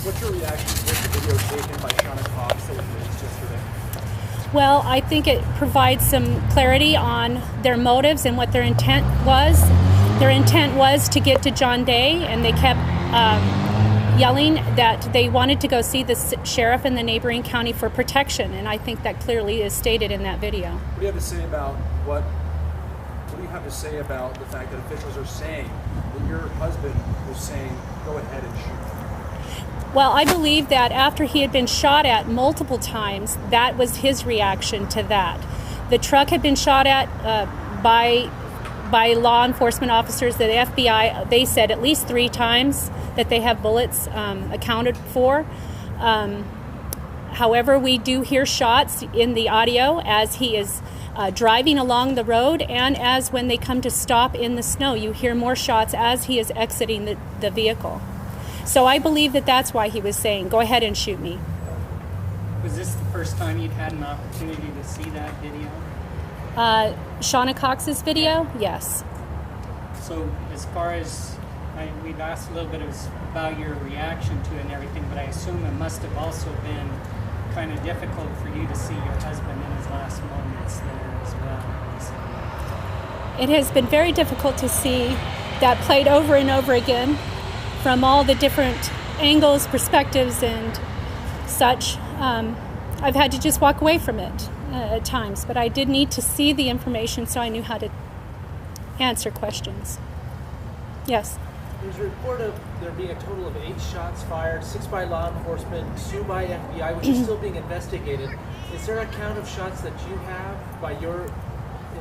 What's your reaction to the video taken by Shauna Cox that was released yesterday? Well, I think it provides some clarity on their motives and what their intent was. Their intent was to get to John Day, and they kept yelling that they wanted to go see the sheriff in the neighboring county for protection, and I think that clearly is stated in that video. What do you have to say about what do you have to say about the fact that officials are saying that your husband was saying, go ahead and shoot? Well, I believe that after he had been shot at multiple times, that was his reaction to that. The truck had been shot at by law enforcement officers. The FBI, they said at least 3 times that they have bullets accounted for. However, we do hear shots in the audio as he is driving along the road, and as when they come to stop in the snow, you hear more shots as he is exiting the vehicle. So I believe that that's why he was saying, go ahead and shoot me. Was this the first time you'd had an opportunity to see that video? Shauna Cox's video? Yes. So as far as, we've asked a little bit about your reaction to it and everything, but I assume it must have also been kind of difficult for you to see your husband in his last moments there as well. It has been very difficult to see that played over and over again from all the different angles, perspectives, and such. I've had to just walk away from it at times, but I did need to see the information so I knew how to answer questions. Yes? There's a report of there being a total of 8 shots fired, 6 by law enforcement, 2 by FBI, which is still being investigated. Is there a count of shots that you have by your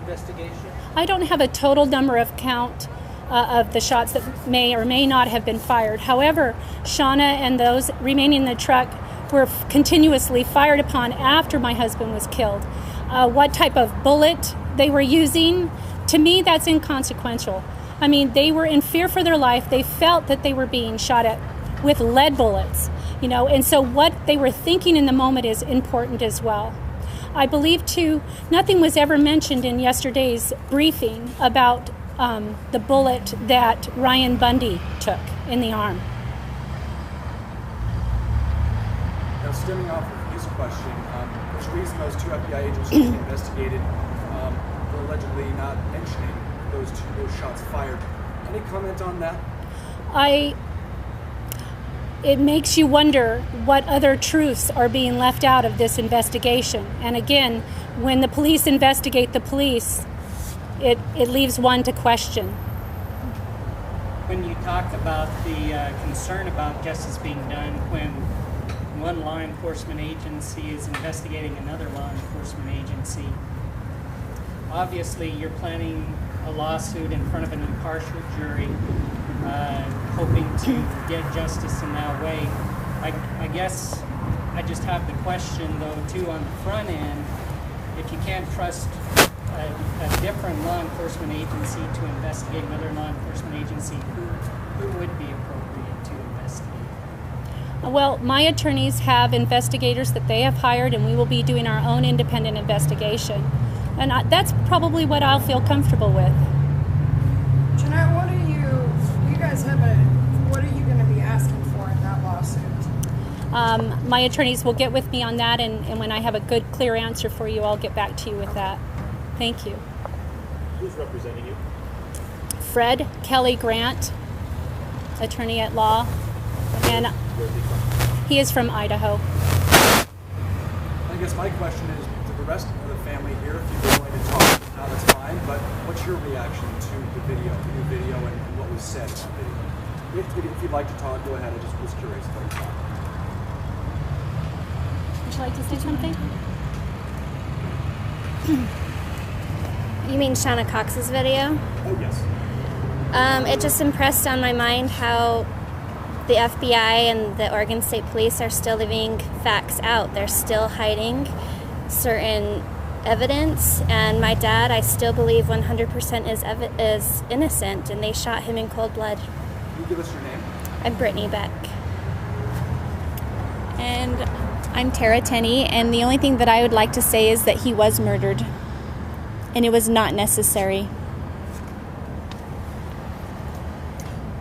investigation? I don't have a total number of count of the shots that may or may not have been fired. However, Shauna and those remaining in the truck were continuously fired upon after my husband was killed. What type of bullet they were using, to me, that's inconsequential. I mean, they were in fear for their life. They felt that they were being shot at with lead bullets, and so what they were thinking in the moment is important as well. I believe, too, nothing was ever mentioned in yesterday's briefing about the bullet that Ryan Bundy took in the arm. Now, stemming off of his question, there's a reason those 2 FBI agents are being investigated for allegedly not mentioning those shots fired. Any comment on that? It makes you wonder what other truths are being left out of this investigation. And again, when the police investigate the police, it leaves one to question. When you talk about the concern about justice being done when one law enforcement agency is investigating another law enforcement agency, obviously you're planning a lawsuit in front of an impartial jury, hoping to get justice in that way. I guess I just have the question, though, too, on the front end, if you can't trust a different law enforcement agency to investigate another law enforcement agency, who would be appropriate to investigate? Well, my attorneys have investigators that they have hired, and we will be doing our own independent investigation. And that's probably what I'll feel comfortable with. Jeanette, what are you going to be asking for in that lawsuit? My attorneys will get with me on that, and when I have a good, clear answer for you, I'll get back to you with that. Thank you. Who's representing you? Fred Kelly Grant, attorney at law, and he is from Idaho. I guess my question is to the rest of the family here, if you're willing to talk, now that's fine, but what's your reaction to the new video, and what was said in that video? If you'd like to talk, go ahead. I just was curious about your thought. Would you like to say something? You mean Shauna Cox's video? Oh, yes. It just impressed on my mind how the FBI and the Oregon State Police are still leaving facts out. They're still hiding certain evidence, and my dad, I still believe 100% is innocent, and they shot him in cold blood. Can you give us your name? I'm Brittany Beck. And I'm Tara Tenney, and the only thing that I would like to say is that he was murdered, and it was not necessary.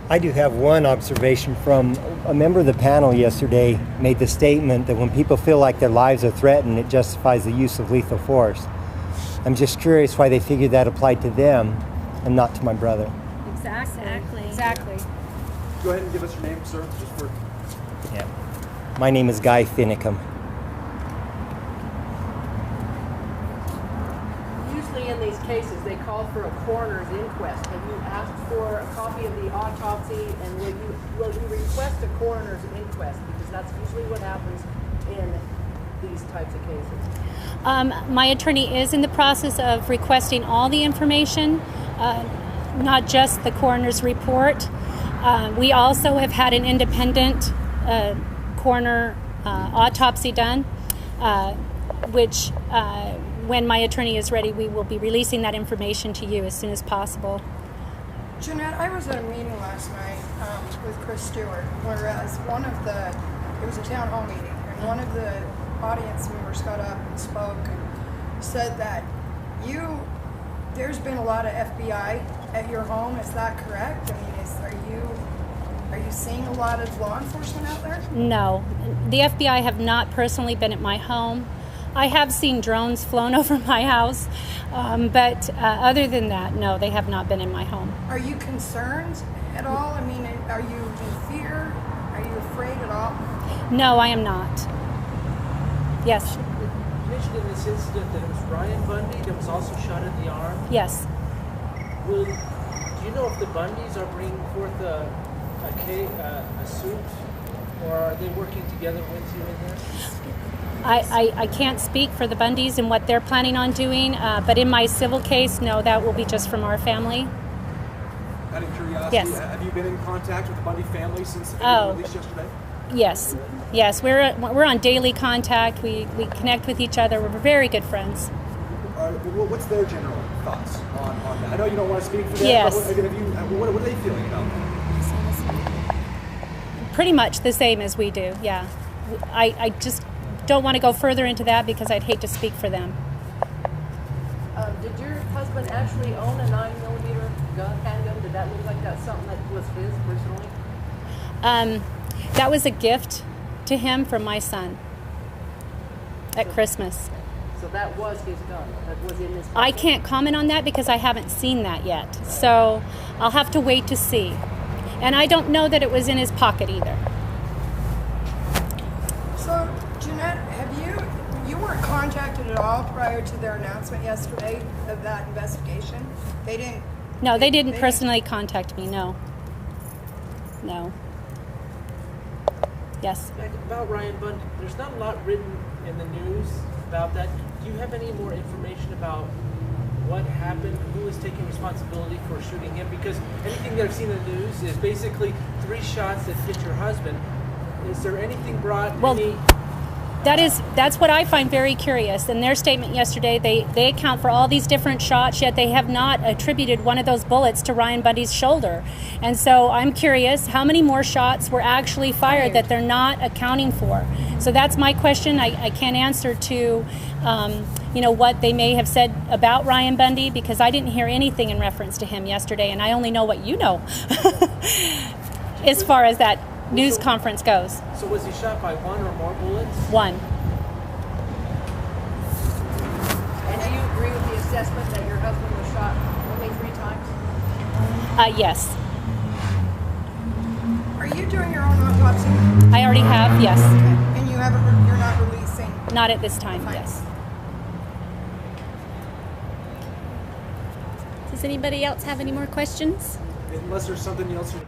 I do have one observation from a member of the panel yesterday made the statement that when people feel like their lives are threatened, it justifies the use of lethal force. I'm just curious why they figured that applied to them and not to my brother. Exactly. Go ahead and give us your name, sir, just for... Yeah. My name is Guy Finicum. Usually in these cases, they call for a coroner's inquest. Have you asked for a copy of the autopsy, and will you request a coroner's inquest? Because that's usually what happens in these types of cases. My attorney is in the process of requesting all the information, not just the coroner's report. We also have had an independent coroner autopsy done, which when my attorney is ready, we will be releasing that information to you as soon as possible. Jeanette, I was at a meeting last night with Chris Stewart, whereas it was a town hall meeting, and one of the audience members got up and spoke and said that there's been a lot of FBI at your home. Is that correct? I mean, are you seeing a lot of law enforcement out there? No, the FBI have not personally been at my home. I have seen drones flown over my house, but other than that, no, they have not been in my home. Are you concerned at all? I mean, are you in fear? Are you afraid at all? No, I am not. Yes. You mentioned in this incident that it was Ryan Bundy that was also shot in the arm. Yes. Do you know if the Bundys are bringing forth a suit, or are they working together with you in this? I can't speak for the Bundys and what they're planning on doing, but in my civil case, no, that will be just from our family. Out of curiosity, Yes. Have you been in contact with the Bundy family since the video released yesterday? Yes, we're on daily contact. We connect with each other. We're very good friends. What's their general thoughts on that? I know you don't want to speak for them, Yes. but what are they feeling about that? Pretty much the same as we do, yeah. I just don't want to go further into that because I'd hate to speak for them. Did your husband actually own a 9mm handgun? Did that look like that's something that was his personally? That was a gift to him from my son at Christmas. So that was his gun. That was in his pocket. I can't comment on that because I haven't seen that yet. So I'll have to wait to see. And I don't know that it was in his pocket either. So, Jeanette, you weren't contacted at all prior to their announcement yesterday of that investigation? They didn't? No, they didn't personally contact me, no. No. Yes. About Ryan Bundy, there's not a lot written in the news about that. Do you have any more information about what happened, who is taking responsibility for shooting him? Because anything that I've seen in the news is basically 3 shots that hit your husband. Is there anything brought? That's what I find very curious. In their statement yesterday, they account for all these different shots, yet they have not attributed one of those bullets to Ryan Bundy's shoulder. And so I'm curious how many more shots were actually fired that they're not accounting for. So that's my question. I can't answer to what they may have said about Ryan Bundy, because I didn't hear anything in reference to him yesterday, and I only know what you know as far as that news conference goes. So was he shot by 1 or more bullets? 1. And do you agree with the assessment that your husband was shot only 3 times? Yes. Are you doing your own autopsy? I already have, yes. Okay. And you're not releasing? Not at this time, yes. Does anybody else have any more questions? Unless there's something else you